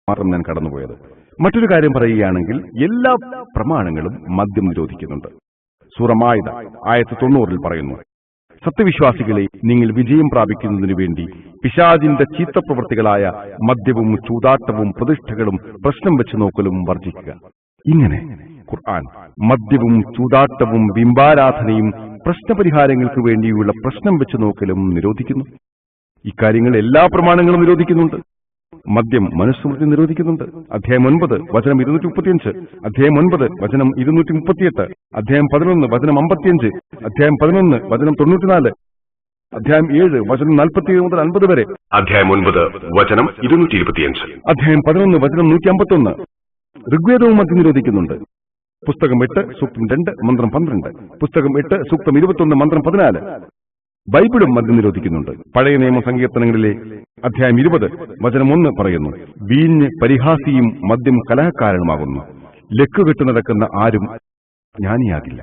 മാത്രം ഞാൻ കടന്നുപോയത്. മറ്റൊരു കാര്യം പറയുകയാണെങ്കിൽ എല്ലാ പ്രമാണങ്ങളും മദ്യം നിരോധിക്കുന്നുണ്ട്. സൂറ മാഇദ ആയത്ത് 90 പറയുന്നു, സത്യവിശ്വാസികളെ, നിങ്ങൾ വിജയം പ്രാപിക്കുന്നതിനു വേണ്ടി പിശാചിന്റെ ചീത്തപ്രവൃത്തികളായ മദ്യവും ചൂതാട്ടവും പ്രതിഷ്ഠകളും പ്രശ്നം വെച്ച് നോക്കലും വർജിക്കുക. ഇങ്ങനെ ഖുർആൻ മദ്യവും ചൂതാട്ടവും ബിംബാരാധനയും പ്രശ്നപരിഹാരങ്ങൾക്ക് വേണ്ടിയുള്ള പ്രശ്നം വെച്ച് നോക്കലും നിരോധിക്കുന്നു. ഇക്കാര്യങ്ങൾ എല്ലാ പ്രമാണങ്ങളും നിരോധിക്കുന്നുണ്ട്. മദ്യം മനുസ്മൃതി നിരോധിക്കുന്നുണ്ട്. അധ്യായം 9 വചനം 235, അധ്യായം 9 വചനം 238, അധ്യായം 11 വചനം 55, അധ്യായം 11 വചനം 94, അധ്യായം 7 വചനം 47 മുതൽ 50 വരെ, അധ്യായം 9 വചനം 225, അധ്യായം 11 വചനം 151. ഋഗ്വേദവും മദ്യം നിരോധിക്കുന്നുണ്ട്. പുസ്തകം 8 സൂക്തം 2 മന്ത്രം 12, പുസ്തകം 8 സൂക്തം 21 മന്ത്രം 14. ബൈബിളും മദ്യം നിരോധിക്കുന്നുണ്ട്. പഴയ നിയമ സങ്കീർത്തനങ്ങളിലെ അധ്യായം 20 വചനം 1 പറയുന്നു, വീഞ്ഞ് പരിഹാസിയും മദ്യം കലഹക്കാരനുമാകുന്നു, ലക്കുകെട്ട് നടക്കുന്ന ആരും ജ്ഞാനിയാകില്ല.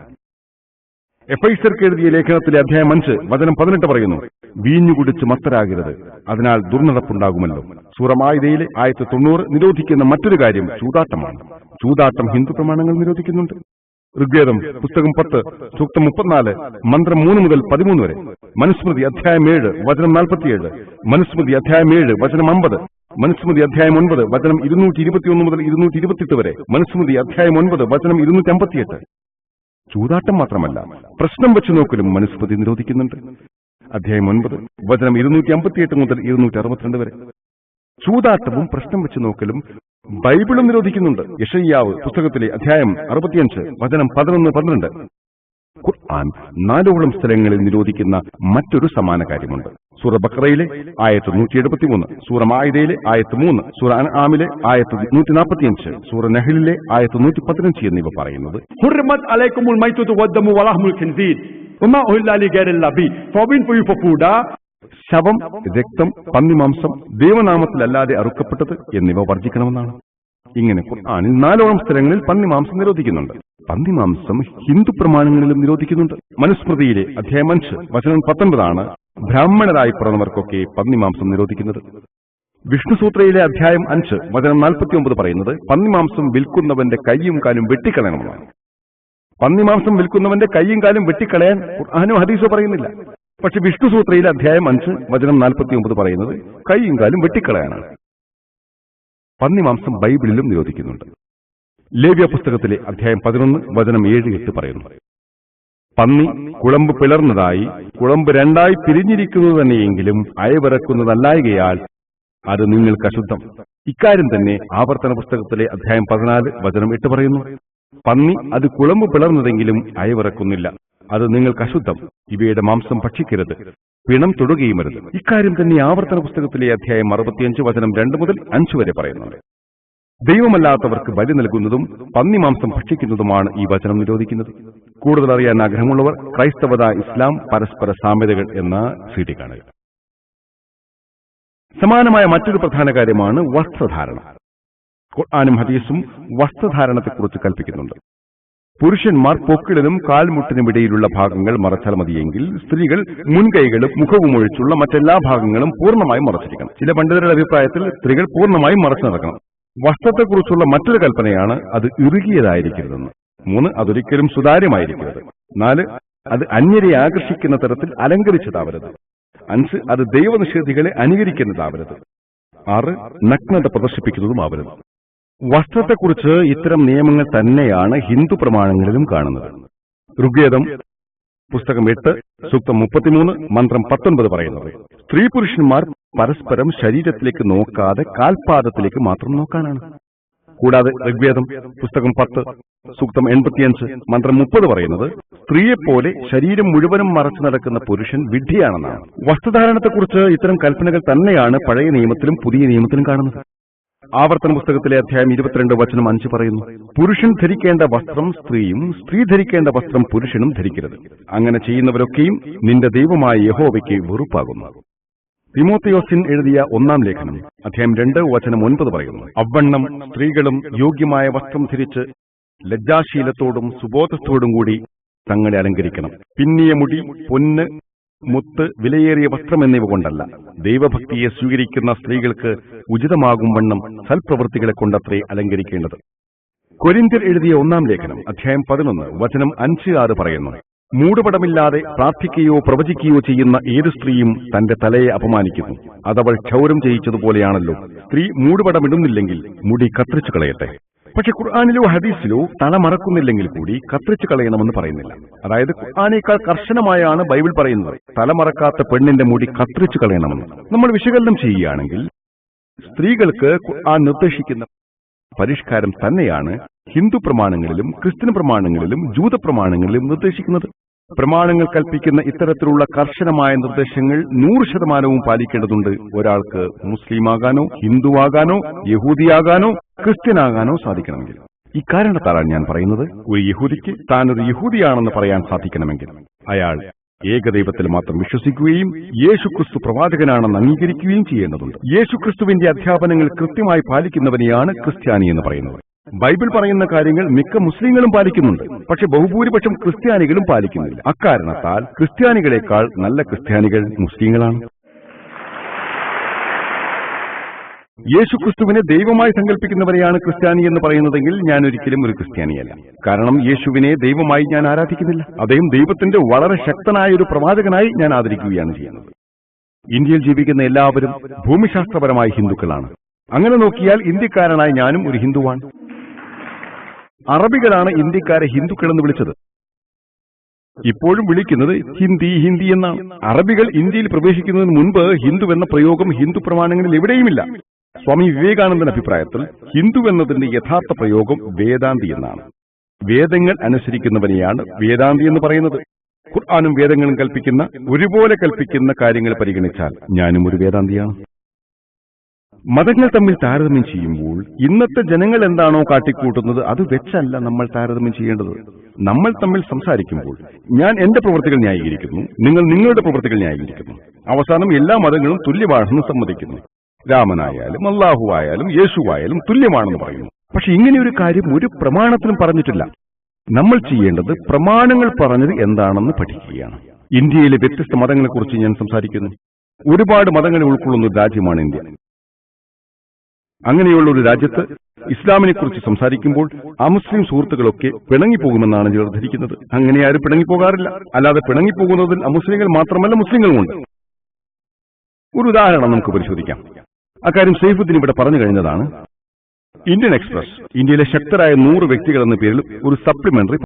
എഫെസ്യർക്ക് എഴുതിയ ലേഖനത്തിലെ അധ്യായം 5 വചനം 18 പറയുന്നു, വീഞ്ഞു കുടിച്ച് മത്തരാകരുത്, അതിനാൽ ദുർനടപ്പുണ്ടാകുമല്ലോ. സൂറ മാഇദയിലെ ആയത്ത് 90 നിരോധിക്കുന്ന മറ്റൊരു കാര്യം ചൂതാട്ടമാണ്. ചൂതാട്ടം ഹിന്ദു പ്രമാണങ്ങൾ നിരോധിക്കുന്നുണ്ട്. ഋഗ്വേദം പുസ്തകം 10 സൂക്തം 34 മന്ത്രം 3 മുതൽ 13 വരെ, മനുസ്മൃതി അധ്യായം 7 വചനം 47, മനുസ്മൃതി അധ്യായം 7 വചനം 50, മനുസ്മൃതി അധ്യായം 9 വചനം 221 മുതൽ 228 വരെ, മനുസ്മൃതി അധ്യായം 9 വചനം 258. ചൂതാട്ടം മാത്രമല്ല, പ്രശ്നം വെച്ച് നോക്കലും മനുസ്മൃതി നിരോധിക്കുന്നുണ്ട്. അധ്യായം 9 വചനം 258 മുതൽ 262 വരെ. ചൂതാട്ടവും പ്രശ്നം വെച്ച് നോക്കലും ബൈബിളും നിരോധിക്കുന്നുണ്ട്. യെശയ്യാവ് പുസ്തകത്തിലെ അധ്യായം 65 വചനം 11-12. ഖുർആൻ 4 സ്ഥലങ്ങളിൽ നിരോധിക്കുന്ന മറ്റൊരു സമാന കാര്യമുണ്ട്. സൂറ ബഖറയിലെ ആയത്ത് 173, സൂറ മാഇദയിലെ ആയത്ത് 3, സൂറ അൻആമിലെ ആയത്ത് 145, സൂറ നഹ്ലിലെ ആയത്ത് 115 എന്നിവ പറയുന്നത്, ഹുർമത് അലൈക്കുമുൽ മൈതതു വദ്ദമു വലഹ്മുൽ ഖിൻസീർ വമാ ഉഹില്ല ലിഗൈരില്ലാഹി ഫബിൻ ഫുഫൂഡ. ശവം, രക്തം, പന്നിമാംസം ദൈവനാമത്തിലല്ലാതെ അറുക്കപ്പെട്ടത് എന്നിവ വർജിക്കണമെന്നാണ്. ഇങ്ങനെ ഖുർആനിൽ 4 സ്ഥലങ്ങളിൽ പന്നിമാംസം നിരോധിക്കുന്നുണ്ട്. പന്നിമാംസം ഹിന്ദു പ്രമാണങ്ങളിലും നിരോധിക്കുന്നുണ്ട്. മനുസ്മൃതിയിലെ അധ്യായം 5 വചനം 19 ബ്രാഹ്മണരായി പിറന്നവർക്കൊക്കെ പന്നിമാംസം നിരോധിക്കുന്നത്. വിഷ്ണുസൂത്രയിലെ അധ്യായം 5 വചനം 49 പറയുന്നത്, പന്നിമാംസം വിൽക്കുന്നവന്റെ കൈയും കാലും വെട്ടിക്കളയണമെന്നാണ്. പന്നിമാംസം വിൽക്കുന്നവന്റെ കൈയും കാലും വെട്ടിക്കളയാൻ ഖുർആനോ ഹദീസോ പറയുന്നില്ല. പക്ഷെ വിഷ്ണുസൂത്രയിലെ അധ്യായം 5 വചനം 49 പറയുന്നത് കൈയും കാലും വെട്ടിക്കളയാനാണ്. പന്നിമാംസം ബൈബിളിലും നിരോധിക്കുന്നുണ്ട്. ലേവ്യ പുസ്തകത്തിലെ അധ്യായം 11 വചനം 7-8 പറയുന്നു, പന്നി കുളമ്പ് പിളർന്നതായി കുളമ്പ് 2 പിരിഞ്ഞിരിക്കുന്നത് തന്നെയെങ്കിലും അയവിറക്കുന്നതല്ലായകയാൽ അത് നിങ്ങൾക്ക് അശുദ്ധം. ഇക്കാര്യം തന്നെ ആവർത്തന പുസ്തകത്തിലെ അധ്യായം 14 വചനം 8 പറയുന്നു, പന്നി അത് കുളമ്പ് പിളർന്നതെങ്കിലും അയവിറക്കുന്നില്ല, അത് നിങ്ങൾക്ക് അശുദ്ധം. ഇവയുടെ മാംസം ഭക്ഷിക്കരുത്, പിണം തൊടുകയുമരുത്. ഇക്കാര്യം തന്നെ ആവർത്തന പുസ്തകത്തിലെ അധ്യായം 65 വചനം 2 മുതൽ 5 വരെ പറയുന്നുണ്ട്. ദൈവമല്ലാത്തവർക്ക് ബലി നൽകുന്നതും പന്നിമാംസം ഭക്ഷിക്കുന്നതുമാണ് ഈ വചനം നിരോധിക്കുന്നത്. കൂടുതൽ അറിയാൻ ആഗ്രഹമുള്ളവർ ക്രൈസ്തവത ഇസ്ലാം പരസ്പര സാമ്യതകൾ എന്ന CD കാണുക. സമാനമായ മറ്റൊരു പ്രധാന കാര്യമാണ് വസ്ത്രധാരണ. ഖുർആനും ഹദീസും വസ്ത്രധാരണത്തെക്കുറിച്ച് കൽപ്പിക്കുന്നുണ്ട്. പുരുഷന്മാർ പൊക്കിളിനും കാൽമുട്ടിനും ഇടയിലുള്ള ഭാഗങ്ങൾ മറച്ചാൽ മതിയെങ്കിൽ സ്ത്രീകൾ മുൻകൈകളും മുഖവും ഒഴിച്ചുള്ള മറ്റെല്ലാ ഭാഗങ്ങളും പൂർണ്ണമായും മറച്ചിരിക്കണം. ചില പണ്ഡിതരുടെ അഭിപ്രായത്തിൽ സ്ത്രീകൾ പൂർണ്ണമായും മറച്ചു നടക്കണം. വസ്ത്രത്തെക്കുറിച്ചുള്ള മറ്റൊരു കൽപ്പനയാണ് അത് ഇറുകിയതായിരിക്കരുതെന്ന്. 3 അതൊരിക്കലും സുതാര്യമായിരിക്കരുത്. 4 അത് അന്യരെ ആകർഷിക്കുന്ന തരത്തിൽ അലങ്കരിച്ചതാവരുത്. 5 അത് ദൈവനിഷേധികളെ അനുകരിക്കുന്നതാവരുത്. 6 നഗ്നത പ്രദർശിപ്പിക്കുന്നതുമാവരുത്. വസ്ത്രത്തെക്കുറിച്ച് ഇത്തരം നിയമങ്ങൾ തന്നെയാണ് ഹിന്ദു പ്രമാണങ്ങളിലും കാണുന്നത്. ഋഗ്വേദം പുസ്തകം 8 സൂക്തം 33 മന്ത്രം 19 പറയുന്നത്, സ്ത്രീ പുരുഷന്മാർ പരസ്പരം ശരീരത്തിലേക്ക് നോക്കാതെ കാൽപാദത്തിലേക്ക് മാത്രം നോക്കാനാണ്. കൂടാതെ ഋഗ്വേദം പുസ്തകം 10 സൂക്തം 85 മന്ത്രം 30 പറയുന്നത്, സ്ത്രീയെപ്പോലെ ശരീരം മുഴുവനും മറച്ചു നടക്കുന്ന പുരുഷൻ വിഡ്ഢിയാണെന്നാണ്. വസ്ത്രധാരണത്തെക്കുറിച്ച് ഇത്തരം കൽപ്പനകൾ തന്നെയാണ് പഴയ നിയമത്തിലും പുതിയ നിയമത്തിലും കാണുന്നത്. ആവർത്തന പുസ്തകത്തിലെ അധ്യായം 22 വചനം 5 പറയുന്നു, പുരുഷൻ ധരിക്കേണ്ട വസ്ത്രം സ്ത്രീയും സ്ത്രീ ധരിക്കേണ്ട വസ്ത്രം പുരുഷനും ധരിക്കരുത്. അങ്ങനെ ചെയ്യുന്നവരൊക്കെയും നിന്റെ ദൈവമായ യഹോവയ്ക്ക് വെറുപ്പാകുന്നു. തിമോത്തിയോസിൻ എഴുതിയ 1-ാം ലേഖനം അധ്യായം 2 വചനം 9 പറയുന്നു, അവണ്ണം സ്ത്രീകളും യോഗ്യമായ വസ്ത്രം ധരിച്ച് ലജ്ജാശീലത്തോടും സുബോധത്തോടും കൂടി തങ്ങളെ അലങ്കരിക്കണം. പിന്നിയ മുടി, പൊന്ന്, മുത്ത്, വിലയേറിയ വസ്ത്രം എന്നിവ കൊണ്ടല്ല. ദൈവഭക്തിയെ സ്വീകരിക്കുന്ന സ്ത്രീകൾക്ക് ഉചിതമാകും വണ്ണം സൽപ്രവൃത്തികളെ കൊണ്ടത്രേ അലങ്കരിക്കേണ്ടത്. കൊരിന്ത്യർ എഴുതിയ 1-ാം ലേഖനം അധ്യായം 11 വചനം 5-6 പറയുന്നു, മൂടുപടമില്ലാതെ പ്രാർത്ഥിക്കുകയോ പ്രവചിക്കുകയോ ചെയ്യുന്ന ഏതു സ്ത്രീയും തന്റെ തലയെ അപമാനിക്കുന്നു. അതവൾ ക്ഷൗരം ചെയ്യിച്ചതുപോലെയാണല്ലോ. സ്ത്രീ മൂടുപടമിടുന്നില്ലെങ്കിൽ മുടി കത്രിച്ചു കളയട്ടെ. പക്ഷെ ഖുർആനിലോ ഹദീസിലോ തല മറക്കുന്നില്ലെങ്കിൽ കൂടി കത്രിച്ചു കളയണമെന്ന് പറയുന്നില്ല. അതായത് ഖുർആനേക്കാൾ കർശനമായാണ് ബൈബിൾ പറയുന്നത് തലമറക്കാത്ത പെണ്ണിന്റെ മുടി കത്രിച്ചു കളയണമെന്ന്. നമ്മൾ വിശകലനം ചെയ്യുകയാണെങ്കിൽ സ്ത്രീകൾക്ക് ഖുർആൻ നിർദ്ദേശിക്കുന്ന പരിഷ്കാരം തന്നെയാണ് ഹിന്ദു പ്രമാണങ്ങളിലും ക്രിസ്ത്യൻ പ്രമാണങ്ങളിലും ജൂത പ്രമാണങ്ങളിലും നിർദ്ദേശിക്കുന്നത്. പ്രമാണങ്ങൾ കൽപ്പിക്കുന്ന ഇത്തരത്തിലുള്ള കർശനമായ നിർദ്ദേശങ്ങൾ 100% പാലിക്കേണ്ടതുണ്ട്. ഒരാൾക്ക് മുസ്ലിമാകാനോ ഹിന്ദുവാകാനോ യഹൂദിയാകാനോ ക്രിസ്ത്യനാകാനോ സാധിക്കണമെങ്കിൽ. ഇക്കാരണത്താലാണ് ഞാൻ പറയുന്നത്, ഒരു യഹൂദിക്ക് താൻ ഒരു യഹൂദിയാണെന്ന് പറയാൻ സാധിക്കണമെങ്കിൽ അയാൾ ഏകദൈവത്തിൽ മാത്രം വിശ്വസിക്കുകയും യേശുക്രിസ്തു പ്രവാചകനാണെന്ന് അംഗീകരിക്കുകയും ചെയ്യേണ്ടതുണ്ട്. യേശുക്രിസ്തുവിന്റെ അധ്യാപനങ്ങൾ കൃത്യമായി പാലിക്കുന്നവനെയാണ് ക്രിസ്ത്യാനി എന്ന് പറയുന്നത്. ബൈബിൾ പറയുന്ന കാര്യങ്ങൾ മിക്ക മുസ്ലിങ്ങളും പാലിക്കുന്നുണ്ട്, പക്ഷെ ബഹുഭൂരിപക്ഷം ക്രിസ്ത്യാനികളും പാലിക്കുന്നില്ല. അക്കാരണത്താൽ ക്രിസ്ത്യാനികളെക്കാൾ നല്ല ക്രിസ്ത്യാനികൾ മുസ്ലിങ്ങളാണ്. യേശുക്രിസ്തുവിനെ ദൈവമായി സങ്കല്പിക്കുന്നവരെയാണ് ക്രിസ്ത്യാനി എന്ന് പറയുന്നതെങ്കിൽ ഞാൻ ഒരിക്കലും ഒരു ക്രിസ്ത്യാനിയല്ല. കാരണം യേശുവിനെ ദൈവമായി ഞാൻ ആരാധിക്കുന്നില്ല. അദ്ദേഹം ദൈവത്തിന്റെ വളരെ ശക്തനായ ഒരു പ്രവാചകനായി ഞാൻ ആദരിക്കുകയാണ് ചെയ്യുന്നത്. ഇന്ത്യയിൽ ജീവിക്കുന്ന എല്ലാവരും ഭൂമിശാസ്ത്രപരമായി ഹിന്ദുക്കളാണ്. അങ്ങനെ നോക്കിയാൽ ഇന്ത്യക്കാരനായ ഞാനും ഒരു ഹിന്ദുവാണ്. അറബികളാണ് ഇന്ത്യക്കാരെ ഹിന്ദുക്കളെന്ന് വിളിച്ചത്. ഇപ്പോഴും വിളിക്കുന്നത് ഹിന്ദി എന്നാണ്. അറബികൾ ഇന്ത്യയിൽ പ്രവേശിക്കുന്നതിന് മുൻപ് ഹിന്ദു എന്ന പ്രയോഗം ഹിന്ദു പ്രമാണങ്ങളിൽ എവിടെയുമില്ല. സ്വാമി വിവേകാനന്ദന്റെ അഭിപ്രായത്തിൽ ഹിന്ദു എന്നതിന്റെ യഥാർത്ഥ പ്രയോഗം വേദാന്തി എന്നാണ്. വേദങ്ങൾ അനുസരിക്കുന്നവനെയാണ് വേദാന്തി എന്ന് പറയുന്നത്. ഖുർആനും വേദങ്ങളും ഒരുപോലെ കൽപ്പിക്കുന്ന കാര്യങ്ങൾ പരിഗണിച്ചാൽ ഞാനും ഒരു വേദാന്തിയാണ്. മതങ്ങൾ തമ്മിൽ താരതമ്യം ചെയ്യുമ്പോൾ ഇന്നത്തെ ജനങ്ങൾ എന്താണോ കാട്ടിക്കൂട്ടുന്നത് അത് വെച്ചല്ല നമ്മൾ താരതമ്യം ചെയ്യേണ്ടത്. നമ്മൾ തമ്മിൽ സംസാരിക്കുമ്പോൾ ഞാൻ എന്റെ പ്രവൃത്തികൾ ന്യായീകരിക്കുന്നു, നിങ്ങൾ നിങ്ങളുടെ പ്രവൃത്തികൾ ന്യായീകരിക്കുന്നു. അവസാനം എല്ലാ മതങ്ങളും തുല്യമാണെന്ന് സമ്മതിക്കുന്നു. രാമനായാലും അല്ലാഹു ആയാലും യേശുവായാലും തുല്യമാണെന്ന് പറയുന്നു. പക്ഷെ ഇങ്ങനെ ഒരു കാര്യം ഒരു പ്രമാണത്തിലും പറഞ്ഞിട്ടില്ല. നമ്മൾ ചെയ്യേണ്ടത് പ്രമാണങ്ങൾ പറഞ്ഞത് എന്താണെന്ന് പഠിക്കുകയാണ്. ഇന്ത്യയിലെ വ്യത്യസ്ത മതങ്ങളെക്കുറിച്ച് ഞാൻ സംസാരിക്കുന്നു. ഒരുപാട് മതങ്ങളെ ഉൾക്കൊള്ളുന്ന ഒരു രാജ്യമാണ് ഇന്ത്യ. അങ്ങനെയുള്ള ഒരു രാജ്യത്ത് ഇസ്ലാമിനെക്കുറിച്ച് സംസാരിക്കുമ്പോൾ അമുസ്ലിം സുഹൃത്തുക്കളൊക്കെ പിണങ്ങിപ്പോകുമെന്നാണ് ചിലർ ധരിക്കുന്നത്. അങ്ങനെ ആരും പിണങ്ങിപ്പോകാറില്ല. അല്ലാതെ പിണങ്ങിപ്പോകുന്നതിൽ അമുസ്ലിങ്ങൾ മാത്രമല്ല മുസ്ലിങ്ങളുമുണ്ട്. ഒരു ഉദാഹരണം നമുക്ക് പരിശോധിക്കാം. അക്കാര്യം സൈഫുദ്ദീൻ ഇവിടെ പറഞ്ഞു കഴിഞ്ഞതാണ്. ഇന്ത്യൻ എക്സ്പ്രസ് ഇന്ത്യയിലെ ശക്തരായ 100 വ്യക്തികൾ എന്ന പേരിൽ ഒരു സപ്ലിമെന്ററി